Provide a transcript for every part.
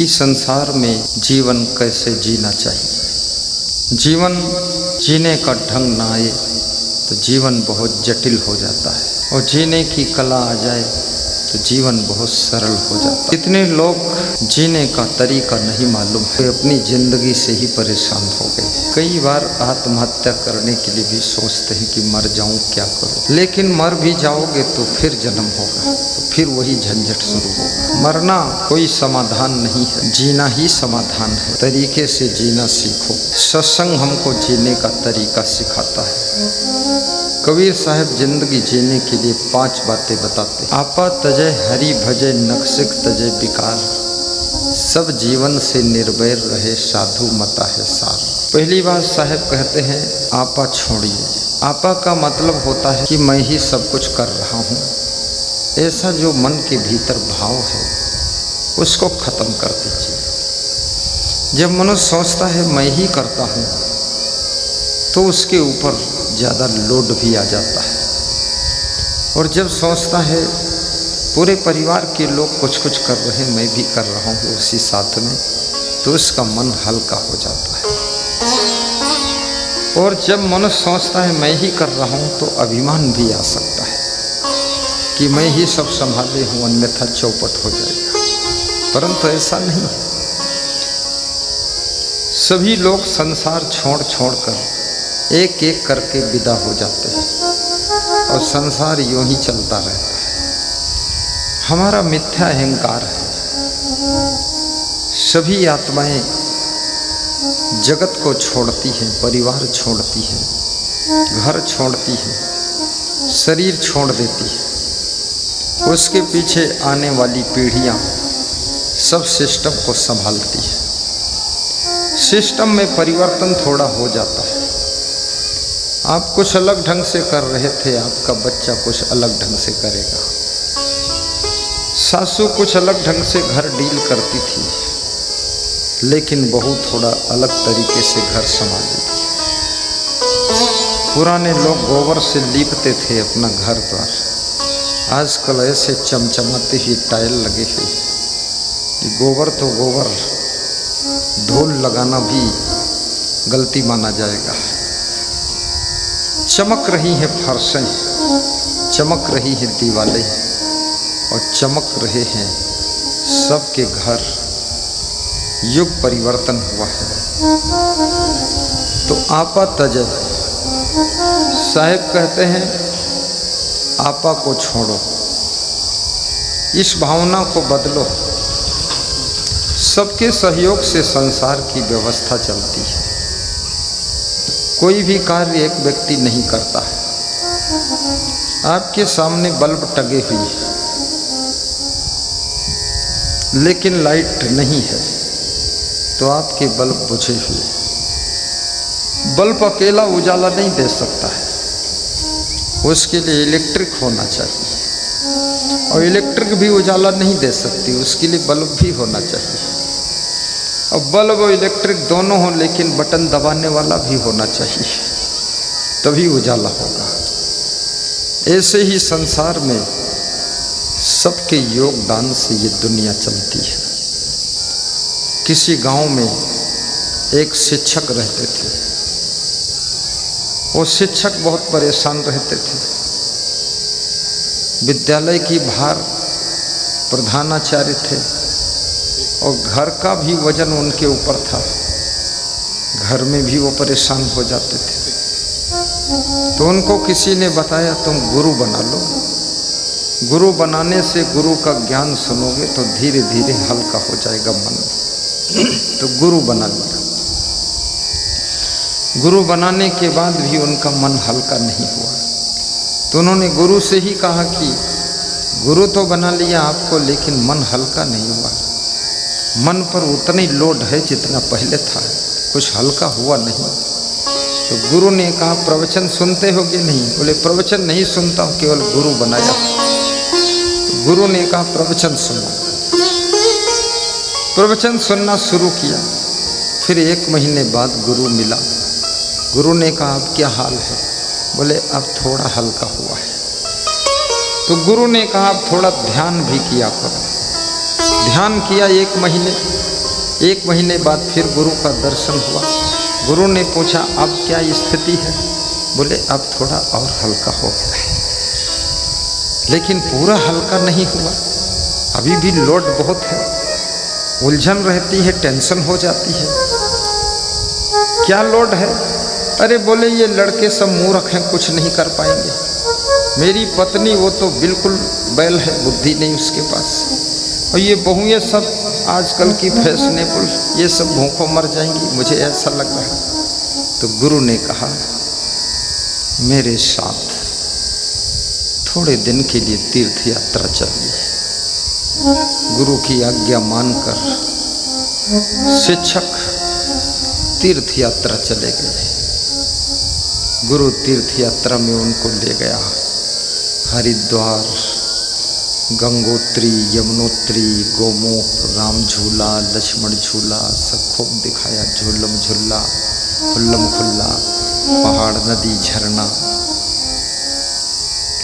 कि संसार में जीवन कैसे जीना चाहिए। जीवन जीने का ढंग ना आए तो जीवन बहुत जटिल हो जाता है, और जीने की कला आ जाए तो जीवन बहुत सरल हो जाता है। कितने लोग जीने का तरीका नहीं मालूम है, अपनी जिंदगी से ही परेशान हो गए। कई बार आत्महत्या करने के लिए भी सोचते हैं कि मर जाऊं, क्या करूं। लेकिन मर भी जाओगे तो फिर जन्म होगा, तो फिर वही झंझट शुरू होगा। मरना कोई समाधान नहीं है, जीना ही समाधान है। तरीके से जीना सीखो। सत्संग हमको जीने का तरीका सिखाता है। कबीर साहब जिंदगी जीने के लिए 5 बातें बताते। आपा तजय हरि भजय नक्सिक तजय विकार, सब जीवन से निर्भय रहे साधु मता है सार। पहली बात साहब कहते हैं आपा छोड़िए। आपा का मतलब होता है कि मैं ही सब कुछ कर रहा हूँ। ऐसा जो मन के भीतर भाव है उसको खत्म कर दीजिए। जब मनुष्य सोचता है मैं ही करता हूँ तो उसके ऊपर ज़्यादा लोड भी आ जाता है, और जब सोचता है पूरे परिवार के लोग कुछ कुछ कर रहे हैं, मैं भी कर रहा हूँ उसी साथ में, तो उसका मन हल्का हो जाता है। और जब मनुष्य सोचता है मैं ही कर रहा हूँ तो अभिमान भी आ सकता है कि मैं ही सब संभाले हूँ, अन्यथा चौपट हो जाएगा। परंतु ऐसा नहीं है। सभी लोग संसार छोड़ छोड़ कर एक एक करके विदा हो जाते हैं, और संसार यूं ही चलता रहता है। हमारा मिथ्या अहंकार है। सभी आत्माएं जगत को छोड़ती हैं, परिवार छोड़ती हैं, घर छोड़ती हैं, शरीर छोड़ देती है। उसके पीछे आने वाली पीढ़ियां सब सिस्टम को संभालती है। सिस्टम में परिवर्तन थोड़ा हो जाता है। आप कुछ अलग ढंग से कर रहे थे, आपका बच्चा कुछ अलग ढंग से करेगा। सासू कुछ अलग ढंग से घर डील करती थी, लेकिन बहू थोड़ा अलग तरीके से घर संभालेगी। पुराने लोग गोबर से लीपते थे अपना घर द्वार, आजकल ऐसे चमचमाते हुए टाइल लगे हुए कि गोबर तो गोबर, धूल लगाना भी गलती माना जाएगा। चमक रही है फर्शें, चमक रही है दीवारें, और चमक रहे हैं सबके घर। युग परिवर्तन हुआ है। तो आपा तजय साहब कहते हैं आपा को छोड़ो, इस भावना को बदलो। सबके सहयोग से संसार की व्यवस्था चलती है। कोई भी कार्य एक व्यक्ति नहीं करता है। आपके सामने बल्ब टंगे हुई है, लेकिन लाइट नहीं है, तो आपके बल्ब बुझे हुए। बल्ब अकेला उजाला नहीं दे सकता है, उसके लिए इलेक्ट्रिक होना चाहिए, और इलेक्ट्रिक भी उजाला नहीं दे सकती, उसके लिए बल्ब भी होना चाहिए। और बल्ब और इलेक्ट्रिक दोनों हो, लेकिन बटन दबाने वाला भी होना चाहिए, तभी उजाला होगा। ऐसे ही संसार में सबके योगदान से ये दुनिया चलती है। किसी गांव में एक शिक्षक रहते थे। वो शिक्षक बहुत परेशान रहते थे। विद्यालय की भार प्रधानाचार्य थे, और घर का भी वजन उनके ऊपर था। घर में भी वो परेशान हो जाते थे। तो उनको किसी ने बताया तुम गुरु बना लो। गुरु बनाने से गुरु का ज्ञान सुनोगे तो धीरे धीरे हल्का हो जाएगा मन। तो गुरु बना लिया। गुरु बनाने के बाद भी उनका मन हल्का नहीं हुआ। तो उन्होंने गुरु से ही कहा कि गुरु तो बना लिया आपको, लेकिन मन हल्का नहीं हुआ। मन पर उतनी लोड है जितना पहले था, कुछ हल्का हुआ नहीं। तो गुरु ने कहा प्रवचन सुनते हो कि नहीं? बोले प्रवचन नहीं सुनता हूँ, केवल गुरु बनाया। तो गुरु ने कहा प्रवचन सुनो। प्रवचन सुनना शुरू किया। फिर 1 महीने बाद गुरु मिला। गुरु ने कहा अब क्या हाल है? बोले अब थोड़ा हल्का हुआ है। तो गुरु ने कहा अब थोड़ा ध्यान भी किया करो। ध्यान किया 1 महीने, 1 महीने बाद फिर गुरु का दर्शन हुआ। गुरु ने पूछा अब क्या स्थिति है? बोले अब थोड़ा और हल्का हो गया है, लेकिन पूरा हल्का नहीं हुआ, अभी भी लोड बहुत है, उलझन रहती है, टेंशन हो जाती है। क्या लोड है? अरे बोले ये लड़के सब मूर्ख हैं, कुछ नहीं कर पाएंगे। मेरी पत्नी वो तो बिल्कुल बैल है, बुद्धि नहीं उसके पास, और ये बहुएं सब आजकल की फैशनेबल, ये सब भूखों मर जाएंगी, मुझे ऐसा लग रहा है। तो गुरु ने कहा मेरे साथ थोड़े दिन के लिए तीर्थ यात्रा चलिए। गुरु की आज्ञा मानकर शिक्षक तीर्थ यात्रा चले गए। गुरु तीर्थ यात्रा में उनको ले गया। हरिद्वार, गंगोत्री, यमुनोत्री, गोमुख, राम झूला, लक्ष्मण झूला सब खूब दिखाया। झूलम झूला, खुल्लम खुल्ला, पहाड़, नदी, झरना।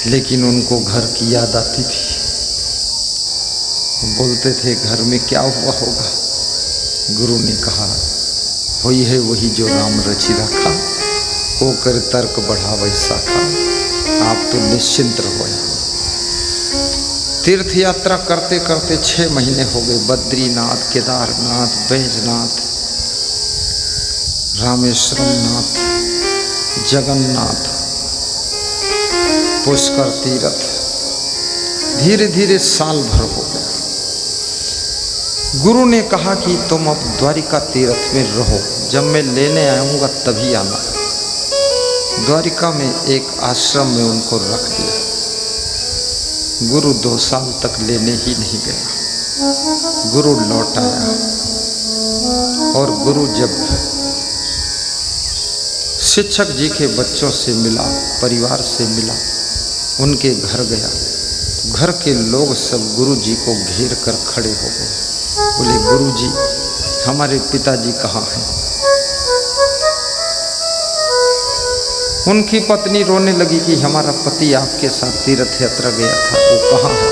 लेकिन उनको घर की याद आती थी। बोलते थे घर में क्या हुआ होगा? गुरु ने कहा वही है वही जो राम रचि रखा, को कर तर्क बढ़ावे शाखा। आप तो निश्चिंत रहो। तीर्थ यात्रा करते करते 6 महीने हो गए। बद्रीनाथ, केदारनाथ, बैजनाथ, रामेश्वरम नाथ, जगन्नाथ, पुष्कर तीर्थ, धीरे धीरे साल भर हो गया। गुरु ने कहा कि तुम अब द्वारिका तीर्थ में रहो, जब मैं लेने आऊँगा तभी आना। द्वारिका में एक आश्रम में उनको रख दिया। गुरु 2 साल तक लेने ही नहीं गया। गुरु लौट आया और गुरु जब शिक्षक जी के बच्चों से मिला, परिवार से मिला, उनके घर गया, घर के लोग सब गुरु जी को घेर कर खड़े हो गए। बोले गुरु जी हमारे पिताजी कहाँ हैं? उनकी पत्नी रोने लगी कि हमारा पति आपके साथ तीर्थ यात्रा गया था, वो कहाँ है?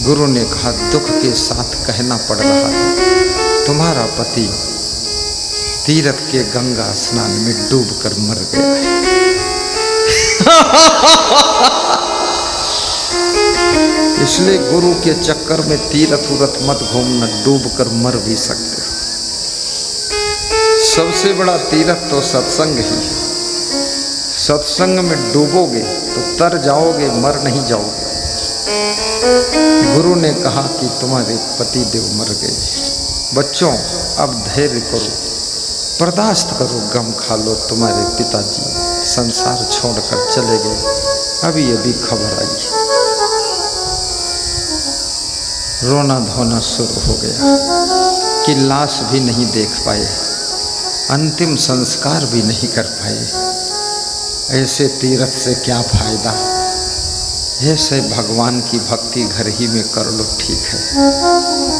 गुरु ने कहा दुख के साथ कहना पड़ रहा है, तुम्हारा पति तीर्थ के गंगा स्नान में डूबकर मर गया है। इसलिए गुरु के चक्कर में तीर्थ उरथ मत घूमना, डूबकर मर भी सकते हो। सबसे बड़ा तीर्थ तो सत्संग ही है। सत्संग में डूबोगे तो तर जाओगे, मर नहीं जाओगे। गुरु ने कहा कि तुम्हारे पति देव मर गए। बच्चों अब धैर्य करो, बर्दाश्त करो, गम खा लो। तुम्हारे पिताजी संसार छोड़कर चले गए, अभी अभी खबर आई। रोना धोना शुरू हो गया कि लाश भी नहीं देख पाए, अंतिम संस्कार भी नहीं कर पाए। ऐसे तीर्थ से क्या फायदा? ऐसे भगवान की भक्ति घर ही में कर लो, ठीक है।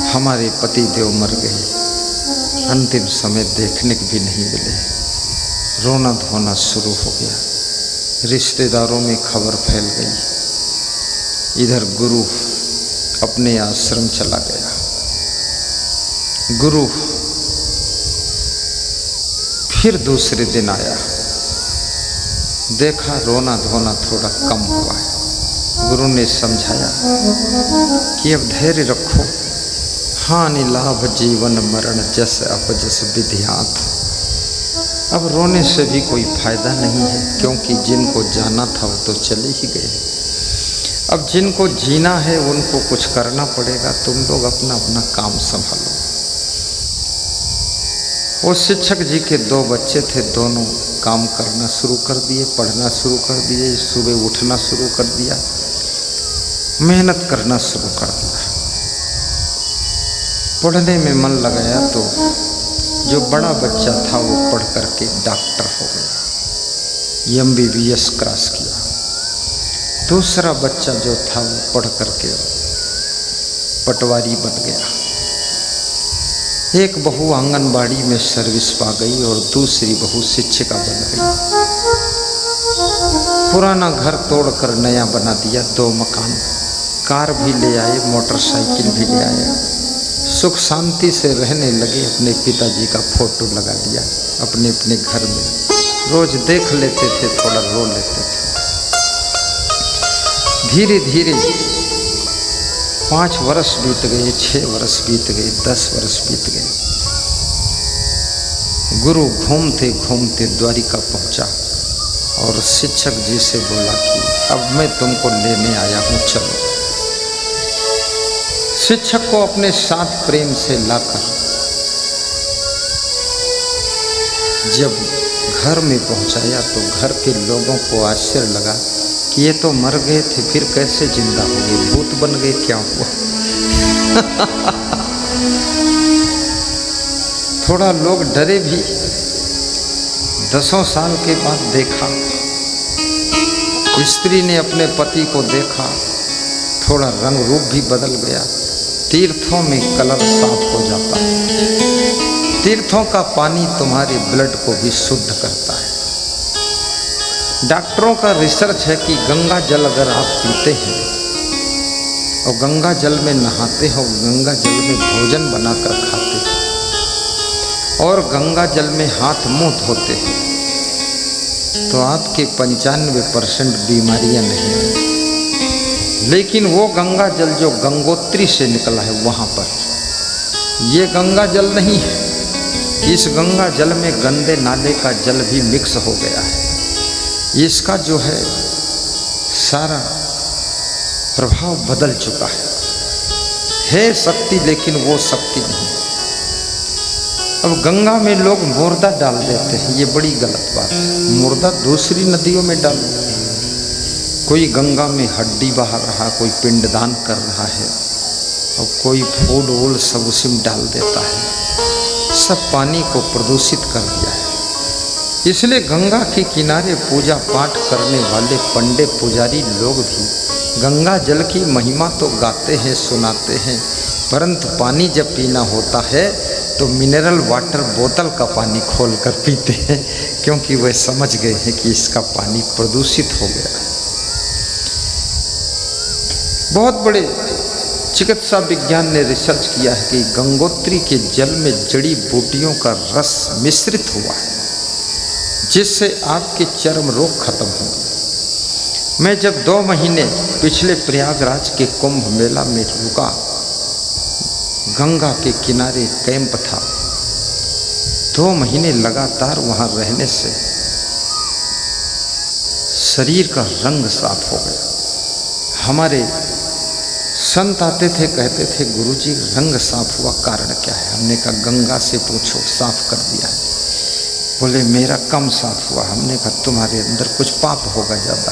हमारे पति देव मर गए, अंतिम समय देखने को भी नहीं मिले। रोना धोना शुरू हो गया। रिश्तेदारों में खबर फैल गई। इधर गुरु अपने आश्रम चला गया। गुरु फिर दूसरे दिन आया, देखा रोना धोना थोड़ा कम हुआ है। गुरु ने समझाया कि अब धैर्य रखो, हानि लाभ जीवन मरण जस अपजस विधियात। अब रोने से भी कोई फायदा नहीं है, क्योंकि जिनको जाना था वो तो चले ही गए। अब जिनको जीना है उनको कुछ करना पड़ेगा। तुम लोग अपना अपना काम संभालो। वो शिक्षक जी के 2 बच्चे थे, दोनों काम करना शुरू कर दिए, पढ़ना शुरू कर दिए, सुबह उठना शुरू कर दिया, मेहनत करना शुरू कर दिया। पढ़ने में मन लगाया तो जो बड़ा बच्चा था वो पढ़ करके डॉक्टर हो गया, MBBS क्रॉस किया। दूसरा बच्चा जो था वो पढ़ करके पटवारी बन गया। एक बहू आंगनबाड़ी में सर्विस पा गई और दूसरी बहू शिक्षिका बन गई। पुराना घर तोड़कर नया बना दिया, 2 मकान, कार भी ले आए, मोटरसाइकिल भी ले आए, सुख शांति से रहने लगे। अपने पिताजी का फोटो लगा दिया अपने अपने घर में, रोज देख लेते थे, थोड़ा रो लेते थे। धीरे धीरे 5 वर्ष बीत गए, 6 वर्ष बीत गए, 10 वर्ष बीत गए। गुरु घूमते घूमते द्वारिका पहुंचा और शिक्षक जी से बोला कि अब मैं तुमको लेने आया हूं, चलो। शिक्षक को अपने साथ प्रेम से लाकर जब घर में पहुंचाया तो घर के लोगों को आश्चर्य लगा कि ये तो मर गए थे, फिर कैसे जिंदा हो गए, भूत बन गए, क्या हुआ? थोड़ा लोग डरे भी। 10 साल के बाद देखा, स्त्री ने अपने पति को देखा, थोड़ा रंग रूप भी बदल गया। तीर्थों में कलर साफ हो जाता है। तीर्थों का पानी तुम्हारे ब्लड को भी शुद्ध करता है। डॉक्टरों का रिसर्च है कि गंगा जल अगर आप पीते हैं और गंगा जल में नहाते हो, गंगा जल में भोजन बनाकर खाते हैं और गंगा जल में हाथ मुंह धोते हैं तो आपके 95% बीमारियां नहीं हैं। लेकिन वो गंगा जल जो गंगोत्री से निकला है वहाँ पर, ये गंगा जल नहीं है। इस गंगा जल में गंदे नाले का जल भी मिक्स हो गया है। इसका जो है सारा प्रभाव बदल चुका है शक्ति, लेकिन वो शक्ति नहीं। अब गंगा में लोग मुर्दा डाल देते हैं, ये बड़ी गलत बात है। मुर्दा दूसरी नदियों में डालो। कोई गंगा में हड्डी बहा रहा, कोई पिंडदान कर रहा है और कोई फूल वूल सब उसी में डाल देता है, सब पानी को प्रदूषित कर दिया है। इसलिए गंगा के किनारे पूजा पाठ करने वाले पंडे पुजारी लोग भी गंगा जल की महिमा तो गाते हैं, सुनाते हैं, परंतु पानी जब पीना होता है तो मिनरल वाटर बोतल का पानी खोल कर पीते हैं, क्योंकि वे समझ गए हैं कि इसका पानी प्रदूषित हो गया है। बहुत बड़े चिकित्सा विज्ञान ने रिसर्च किया है कि गंगोत्री के जल में जड़ी बूटियों का रस मिश्रित हुआ है, जिससे आपके चर्म रोग खत्म होंगे। मैं जब 2 महीने पिछले प्रयागराज के कुंभ मेला में रुका, गंगा के किनारे कैंप था, 2 महीने लगातार वहाँ रहने से शरीर का रंग साफ हो गया। हमारे संत आते थे, कहते थे गुरुजी रंग साफ हुआ, कारण क्या है? हमने कहा गंगा से पूछो, साफ कर दिया है। बोले मेरा कम साफ हुआ। हमने कहा तुम्हारे अंदर कुछ पाप होगा ज़्यादा।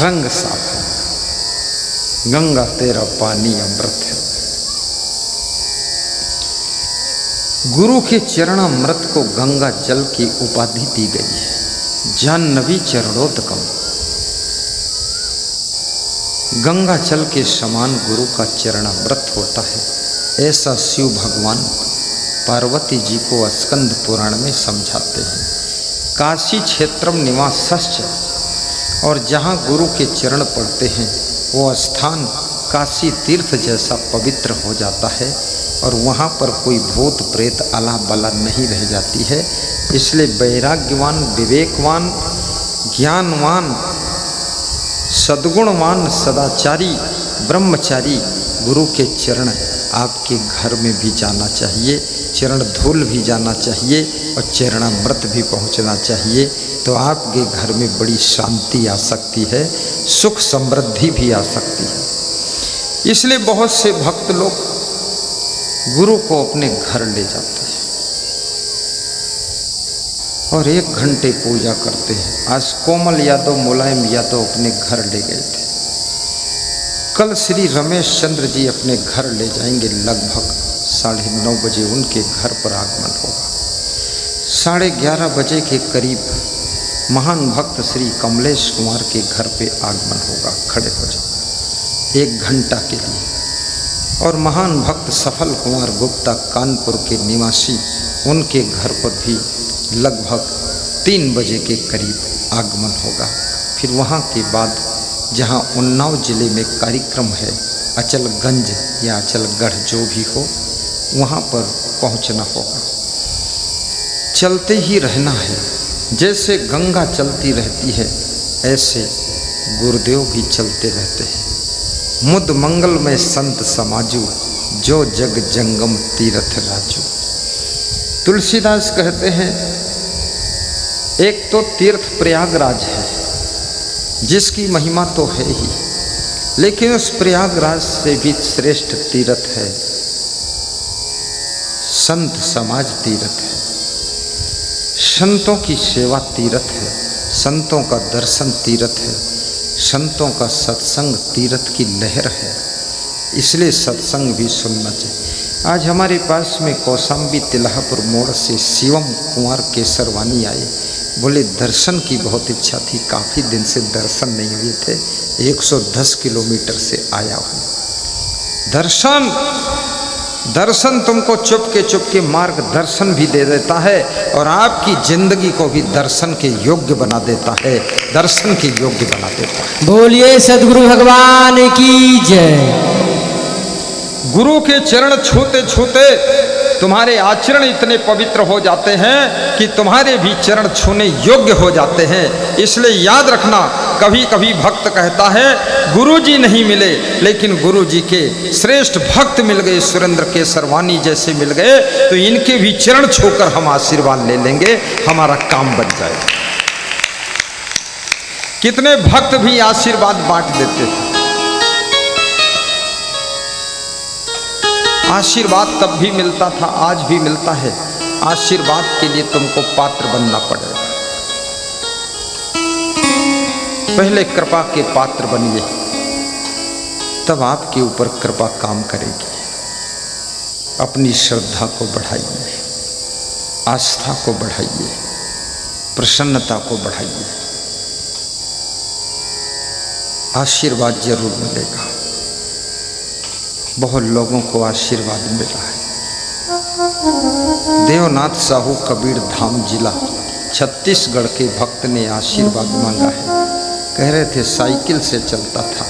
रंग साफ है, गंगा तेरा पानी अमृत है। गुरु के चरणामृत को गंगा जल की उपाधि दी गई है, जाह्नवी चरणोदकम। गंगा जल के समान गुरु का चरणामृत होता है, ऐसा शिव भगवान पार्वती जी को स्कंद पुराण में समझाते हैं। काशी क्षेत्रम निवासश्च, और जहाँ गुरु के चरण पड़ते हैं वो स्थान काशी तीर्थ जैसा पवित्र हो जाता है और वहाँ पर कोई भूत प्रेत अला बला नहीं रह जाती है। इसलिए वैराग्यवान, विवेकवान, ज्ञानवान, सद्गुणवान, सदाचारी, ब्रह्मचारी गुरु के चरण आपके घर में भी जाना चाहिए, चरण धूल भी जाना चाहिए और चरणामृत भी पहुंचना चाहिए। तो आपके घर में बड़ी शांति आ सकती है, सुख समृद्धि भी आ सकती है। इसलिए बहुत से भक्त लोग गुरु को अपने घर ले जाते हैं और 1 घंटे पूजा करते हैं। आज कोमल यादव, मुलायम यादव अपने घर ले गए थे। कल श्री रमेश चंद्र जी अपने घर ले जाएंगे। लगभग 9:30 बजे उनके घर पर आगमन होगा। 11:30 बजे के करीब महान भक्त श्री कमलेश कुमार के घर पे आगमन होगा। खड़े हो जाओ 1 घंटा के लिए। और महान भक्त सफल कुमार गुप्ता कानपुर के निवासी, उनके घर पर भी लगभग 3 बजे के करीब आगमन होगा। फिर वहाँ के बाद जहाँ उन्नाव जिले में कार्यक्रम है अचलगंज या अचलगढ़ जो भी हो वहाँ पर पहुँचना होगा। चलते ही रहना है, जैसे गंगा चलती रहती है ऐसे गुरुदेव भी चलते रहते हैं। मुद मंगल में संत समाजू, जो जग जंगम तीर्थ राजू। तुलसीदास कहते हैं एक तो तीर्थ प्रयागराज है जिसकी महिमा तो है ही, लेकिन उस प्रयागराज से भी श्रेष्ठ तीर्थ है संत समाज तीर्थ है। संतों की सेवा तीर्थ है, संतों का दर्शन तीर्थ है, संतों का सत्संग तीर्थ की लहर है। इसलिए सत्संग भी सुनना चाहिए। आज हमारे पास में कौशाम्बी तिलहापुर मोड़ से शिवम कुंवर केसरवानी आए, बोले दर्शन की बहुत इच्छा थी, काफ़ी दिन से दर्शन नहीं हुए थे, 110 किलोमीटर से आया हूँ। दर्शन तुमको चुपके मार्गदर्शन भी दे देता है और आपकी जिंदगी को भी दर्शन के योग्य बना देता है, दर्शन के योग्य बना देता है। बोलिए सद्गुरु भगवान की जय। गुरु के चरण छूते छूते तुम्हारे आचरण इतने पवित्र हो जाते हैं कि तुम्हारे भी चरण छूने योग्य हो जाते हैं। इसलिए याद रखना, कभी कभी भक्त कहता है गुरुजी नहीं मिले, लेकिन गुरुजी के श्रेष्ठ भक्त मिल गए, सुरेंद्र केसरवानी जैसे मिल गए, तो इनके भी चरण छूकर हम आशीर्वाद ले लेंगे, हमारा काम बन जाएगा। कितने भक्त भी आशीर्वाद बांट देते थे। आशीर्वाद तब भी मिलता था, आज भी मिलता है। आशीर्वाद के लिए तुमको पात्र बनना पड़ेगा। पहले कृपा के पात्र बनिए, तब आपके ऊपर कृपा काम करेगी। अपनी श्रद्धा को बढ़ाइए, आस्था को बढ़ाइए, प्रसन्नता को बढ़ाइए, आशीर्वाद जरूर मिलेगा। बहुत लोगों को आशीर्वाद मिला है। देवनाथ साहू कबीर धाम जिला छत्तीसगढ़ के भक्त ने आशीर्वाद मांगा है। कह रहे थे साइकिल से चलता था,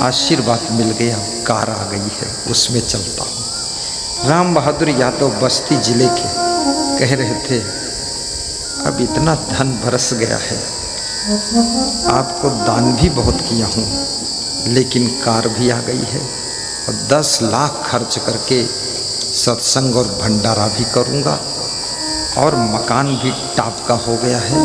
आशीर्वाद मिल गया, कार आ गई है, उसमें चलता हूँ। राम बहादुर यादव बस्ती जिले के कह रहे थे अब इतना धन बरस गया है, आपको दान भी बहुत किया हूँ, लेकिन कार भी आ गई है और 10 लाख खर्च करके सत्संग और भंडारा भी करूँगा और मकान भी टाप का हो गया है।